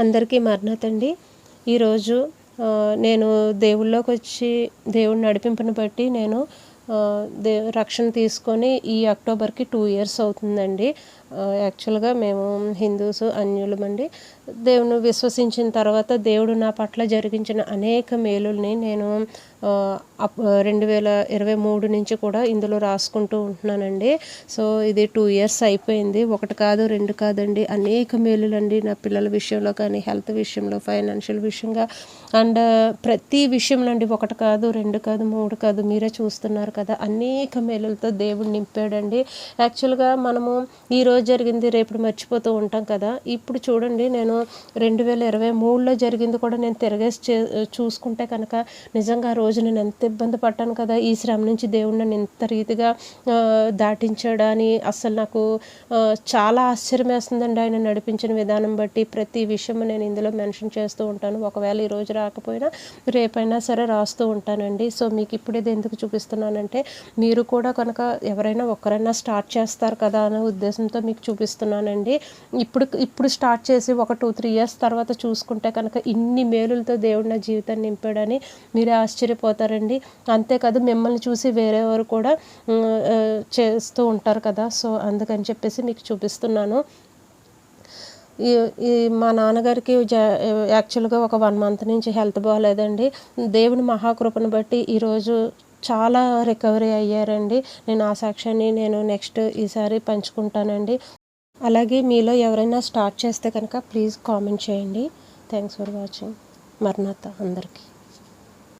అందరికీ మరణతండి. ఈరోజు నేను దేవుళ్ళలోకి వచ్చి దేవుడి నడిపింపుని బట్టి నేను రక్షణ తీసుకొని ఈ అక్టోబర్కి 2 ఇయర్స్ అవుతుందండి. యాక్చువల్గా మేము హిందూస్ అన్యులమండి. దేవుని విశ్వసించిన తర్వాత దేవుడు నా పట్ల జరిగించిన అనేక మేలుల్ని నేను 2023 నుంచి కూడా ఇందులో రాసుకుంటూ ఉంటున్నానండి. సో ఇది 2 ఇయర్స్ అయిపోయింది. 1 కాదు 2 కాదండి, అనేక మేలులండి. నా పిల్లల విషయంలో కానీ, హెల్త్ విషయంలో, ఫైనాన్షియల్ విషయంగా అండ్ ప్రతి విషయంలో అండి. 1 కాదు 2 కాదు 3 కాదు, మీరే చూస్తున్నారు కదా, అనేక మేలులతో దేవుడు నింపాడండి. యాక్చువల్గా మనము ఈరోజు జరిగింది రేపు మర్చిపోతూ ఉంటాం కదా. ఇప్పుడు చూడండి, నేను 2023లో జరిగింది కూడా నేను తిరగేసి చూసుకుంటే కనుక నిజంగా ఆ రోజు నేను ఎంత ఇబ్బంది పడ్డాను కదా. ఈ శ్రమ నుంచి దేవుడు నన్ను ఇంత రీతిగా దాటించాడా అని అస్సలు నాకు చాలా ఆశ్చర్యం వేస్తుందండి. ఆయన నడిపించిన విధానం బట్టి ప్రతి విషయం నేను ఇందులో మెన్షన్ చేస్తూ ఉంటాను. ఒకవేళ ఈరోజు రాకపోయినా రేపైనా సరే రాస్తూ ఉంటానండి. సో మీకు ఇప్పుడు ఇది ఎందుకు చూపిస్తున్నానంటే, మీరు కూడా కనుక ఎవరైనా ఒక్కరైనా స్టార్ట్ చేస్తారు కదా అనే ఉద్దేశంతో మీకు చూపిస్తున్నానండి. ఇప్పుడు స్టార్ట్ చేసి ఒక 2-3 ఇయర్స్ తర్వాత చూసుకుంటే కనుక ఇన్ని మేలులతో దేవుడు నా జీవితాన్ని నింపాడని మీరే ఆశ్చర్యపోతారండి. అంతేకాదు, మిమ్మల్ని చూసి వేరేవారు కూడా చేస్తూ ఉంటారు కదా. సో అందుకని చెప్పేసి మీకు చూపిస్తున్నాను. ఈ మా నాన్నగారికి యాక్చువల్గా ఒక 1 మంత్ నుంచి హెల్త్ బాగాలేదండి. దేవుని మహాకృపను బట్టి ఈరోజు చాలా రికవరీ అయ్యారండి. నేను ఆ సాక్ష్యాన్ని నేను నెక్స్ట్ ఈసారి పంచుకుంటానండి. అలాగే మీలో ఎవరైనా స్టార్ట్ చేస్తే కనుక ప్లీజ్ కామెంట్ చేయండి. Thanks for watching. మరణాత అందరికీ.